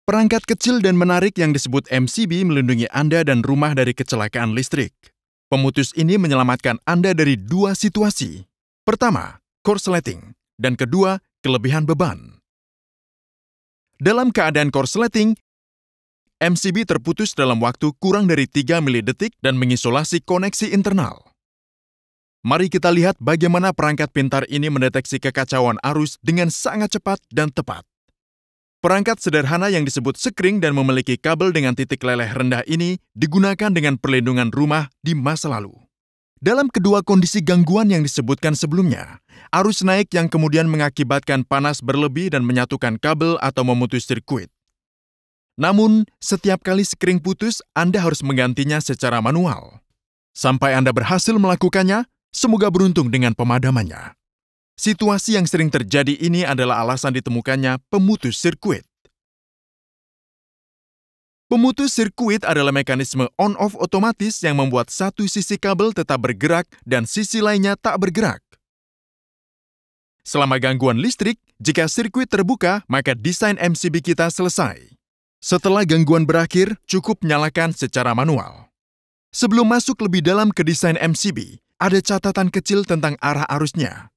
Perangkat kecil dan menarik yang disebut MCB melindungi Anda dan rumah dari kecelakaan listrik. Pemutus ini menyelamatkan Anda dari dua situasi. Pertama, korsleting, dan kedua, kelebihan beban. Dalam keadaan korsleting, MCB terputus dalam waktu kurang dari 3 milidetik dan mengisolasi koneksi internal. Mari kita lihat bagaimana perangkat pintar ini mendeteksi kekacauan arus dengan sangat cepat dan tepat. Perangkat sederhana yang disebut sekring dan memiliki kabel dengan titik leleh rendah ini digunakan dengan perlindungan rumah di masa lalu. Dalam kedua kondisi gangguan yang disebutkan sebelumnya, arus naik yang kemudian mengakibatkan panas berlebih dan menyatukan kabel atau memutus sirkuit. Namun, setiap kali sekring putus, Anda harus menggantinya secara manual. Sampai Anda berhasil melakukannya, semoga beruntung dengan pemadamannya. Situasi yang sering terjadi ini adalah alasan ditemukannya pemutus sirkuit. Pemutus sirkuit adalah mekanisme on-off otomatis yang membuat satu sisi kabel tetap bergerak dan sisi lainnya tak bergerak. Selama gangguan listrik, jika sirkuit terbuka, maka desain MCB kita selesai. Setelah gangguan berakhir, cukup nyalakan secara manual. Sebelum masuk lebih dalam ke desain MCB, ada catatan kecil tentang arah arusnya.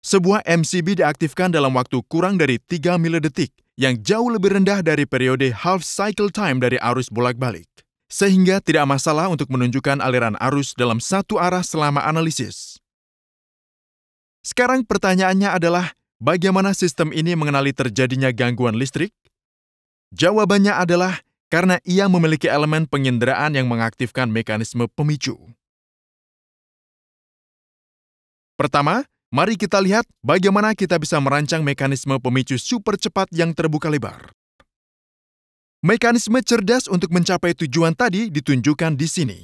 Sebuah MCB diaktifkan dalam waktu kurang dari 3 milidetik, yang jauh lebih rendah dari periode half cycle time dari arus bolak-balik, sehingga tidak masalah untuk menunjukkan aliran arus dalam satu arah selama analisis. Sekarang pertanyaannya adalah, bagaimana sistem ini mengenali terjadinya gangguan listrik? Jawabannya adalah karena ia memiliki elemen penginderaan yang mengaktifkan mekanisme pemicu. Pertama, mari kita lihat bagaimana kita bisa merancang mekanisme pemicu super cepat yang terbuka lebar. Mekanisme cerdas untuk mencapai tujuan tadi ditunjukkan di sini.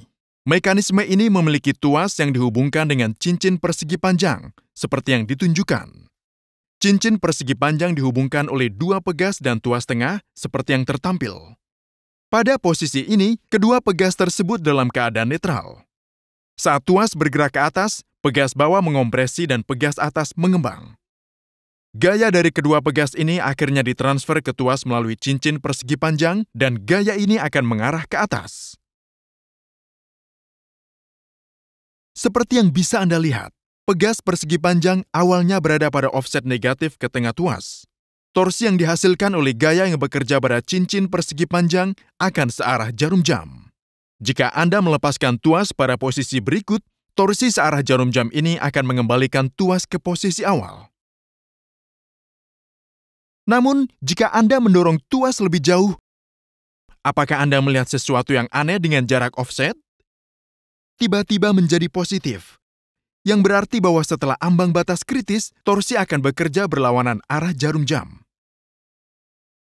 Mekanisme ini memiliki tuas yang dihubungkan dengan cincin persegi panjang, seperti yang ditunjukkan. Cincin persegi panjang dihubungkan oleh dua pegas dan tuas tengah, seperti yang tertampil. Pada posisi ini, kedua pegas tersebut dalam keadaan netral. Saat tuas bergerak ke atas, pegas bawah mengompresi dan pegas atas mengembang. Gaya dari kedua pegas ini akhirnya ditransfer ke tuas melalui cincin persegi panjang dan gaya ini akan mengarah ke atas. Seperti yang bisa Anda lihat, pegas persegi panjang awalnya berada pada offset negatif ke tengah tuas. Torsi yang dihasilkan oleh gaya yang bekerja pada cincin persegi panjang akan searah jarum jam. Jika Anda melepaskan tuas pada posisi berikut, torsi searah jarum jam ini akan mengembalikan tuas ke posisi awal. Namun, jika Anda mendorong tuas lebih jauh, apakah Anda melihat sesuatu yang aneh dengan jarak offset? Tiba-tiba menjadi positif, yang berarti bahwa setelah ambang batas kritis, torsi akan bekerja berlawanan arah jarum jam.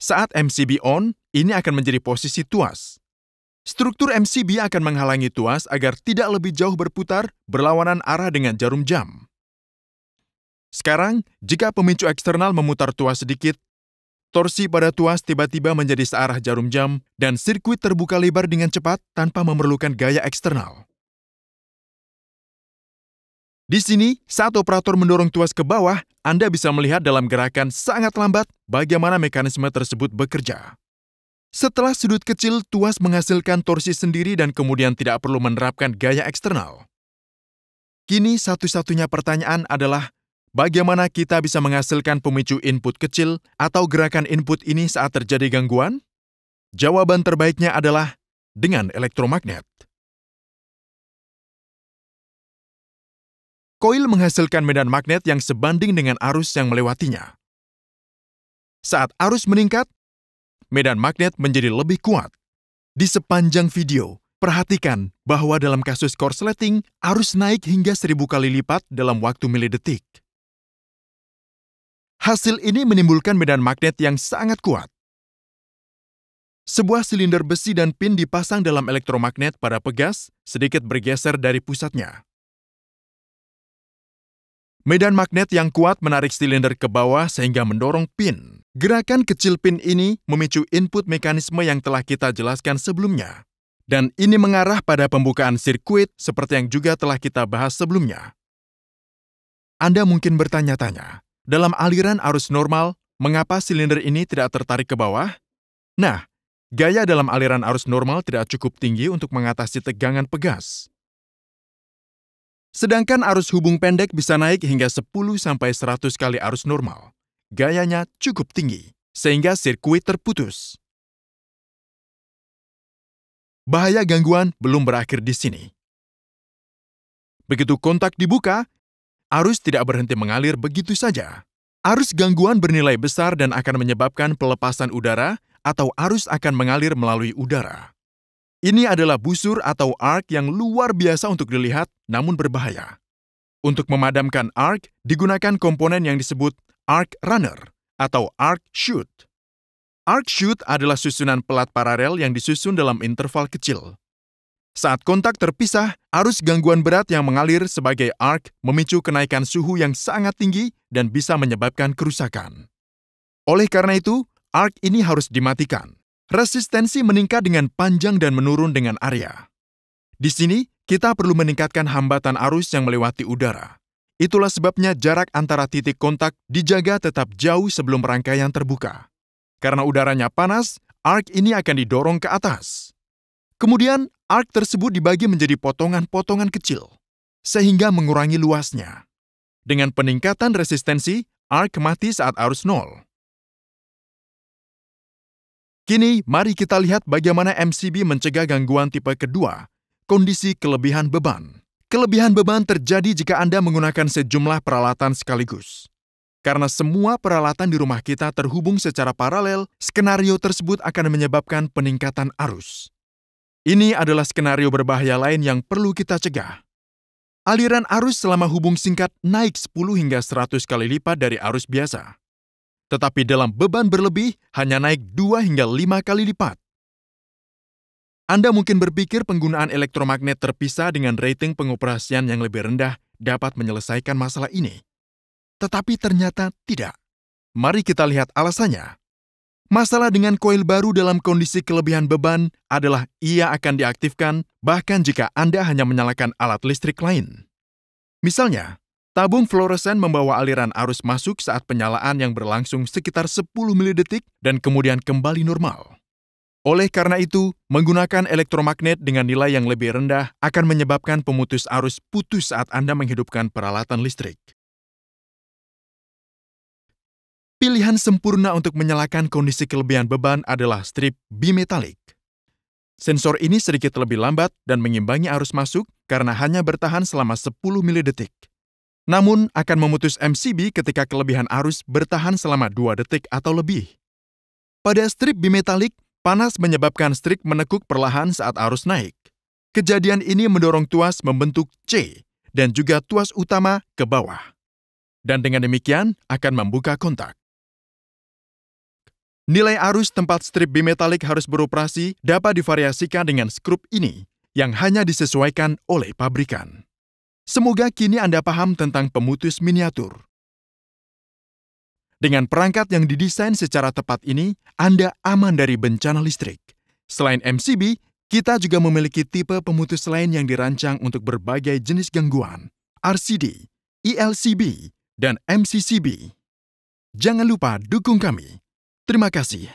Saat MCB on, ini akan menjadi posisi tuas. Struktur MCB akan menghalangi tuas agar tidak lebih jauh berputar berlawanan arah dengan jarum jam. Sekarang, jika pemicu eksternal memutar tuas sedikit, torsi pada tuas tiba-tiba menjadi searah jarum jam dan sirkuit terbuka lebar dengan cepat tanpa memerlukan gaya eksternal. Di sini, saat operator mendorong tuas ke bawah, Anda bisa melihat dalam gerakan sangat lambat bagaimana mekanisme tersebut bekerja. Setelah sudut kecil, tuas menghasilkan torsi sendiri dan kemudian tidak perlu menerapkan gaya eksternal. Kini satu-satunya pertanyaan adalah, bagaimana kita bisa menghasilkan pemicu input kecil atau gerakan input ini saat terjadi gangguan? Jawaban terbaiknya adalah dengan elektromagnet. Koil menghasilkan medan magnet yang sebanding dengan arus yang melewatinya. Saat arus meningkat, medan magnet menjadi lebih kuat. Di sepanjang video, perhatikan bahwa dalam kasus korsleting, arus naik hingga 1000 kali lipat dalam waktu milidetik. Hasil ini menimbulkan medan magnet yang sangat kuat. Sebuah silinder besi dan pin dipasang dalam elektromagnet pada pegas, sedikit bergeser dari pusatnya. Medan magnet yang kuat menarik silinder ke bawah sehingga mendorong pin. Gerakan kecil pin ini memicu input mekanisme yang telah kita jelaskan sebelumnya. Dan ini mengarah pada pembukaan sirkuit seperti yang juga telah kita bahas sebelumnya. Anda mungkin bertanya-tanya, dalam aliran arus normal, mengapa silinder ini tidak tertarik ke bawah? Nah, gaya dalam aliran arus normal tidak cukup tinggi untuk mengatasi tegangan pegas. Sedangkan arus hubung pendek bisa naik hingga 10-100 kali arus normal. Gayanya cukup tinggi, sehingga sirkuit terputus. Bahaya gangguan belum berakhir di sini. Begitu kontak dibuka, arus tidak berhenti mengalir begitu saja. Arus gangguan bernilai besar dan akan menyebabkan pelepasan udara atau arus akan mengalir melalui udara. Ini adalah busur atau arc yang luar biasa untuk dilihat, namun berbahaya. Untuk memadamkan arc, digunakan komponen yang disebut arc runner atau arc chute. Arc chute adalah susunan pelat paralel yang disusun dalam interval kecil. Saat kontak terpisah, arus gangguan berat yang mengalir sebagai arc memicu kenaikan suhu yang sangat tinggi dan bisa menyebabkan kerusakan. Oleh karena itu, arc ini harus dimatikan. Resistensi meningkat dengan panjang dan menurun dengan area. Di sini, kita perlu meningkatkan hambatan arus yang melewati udara. Itulah sebabnya jarak antara titik kontak dijaga tetap jauh sebelum rangkaian terbuka. Karena udaranya panas, arc ini akan didorong ke atas. Kemudian, arc tersebut dibagi menjadi potongan-potongan kecil, sehingga mengurangi luasnya. Dengan peningkatan resistensi, arc mati saat arus nol. Kini, mari kita lihat bagaimana MCB mencegah gangguan tipe kedua, kondisi kelebihan beban. Kelebihan beban terjadi jika Anda menggunakan sejumlah peralatan sekaligus. Karena semua peralatan di rumah kita terhubung secara paralel, skenario tersebut akan menyebabkan peningkatan arus. Ini adalah skenario berbahaya lain yang perlu kita cegah. Aliran arus selama hubung singkat naik 10 hingga 100 kali lipat dari arus biasa. Tetapi dalam beban berlebih hanya naik 2 hingga 5 kali lipat. Anda mungkin berpikir penggunaan elektromagnet terpisah dengan rating pengoperasian yang lebih rendah dapat menyelesaikan masalah ini. Tetapi ternyata tidak. Mari kita lihat alasannya. Masalah dengan koil baru dalam kondisi kelebihan beban adalah ia akan diaktifkan bahkan jika Anda hanya menyalakan alat listrik lain. Misalnya, tabung fluoresen membawa aliran arus masuk saat penyalaan yang berlangsung sekitar 10 milidetik dan kemudian kembali normal. Oleh karena itu, menggunakan elektromagnet dengan nilai yang lebih rendah akan menyebabkan pemutus arus putus saat Anda menghidupkan peralatan listrik. Pilihan sempurna untuk menyalakan kondisi kelebihan beban adalah strip bimetalik. Sensor ini sedikit lebih lambat dan mengimbangi arus masuk karena hanya bertahan selama 10 milidetik. Namun, akan memutus MCB ketika kelebihan arus bertahan selama 2 detik atau lebih. Pada strip bimetalik, panas menyebabkan strip menekuk perlahan saat arus naik. Kejadian ini mendorong tuas membentuk C dan juga tuas utama ke bawah. Dan dengan demikian akan membuka kontak. Nilai arus tempat strip bimetalik harus beroperasi dapat divariasikan dengan skrup ini yang hanya disesuaikan oleh pabrikan. Semoga kini Anda paham tentang pemutus miniatur. Dengan perangkat yang didesain secara tepat ini, Anda aman dari bencana listrik. Selain MCB, kita juga memiliki tipe pemutus lain yang dirancang untuk berbagai jenis gangguan, RCD, ELCB, dan MCCB. Jangan lupa dukung kami. Terima kasih.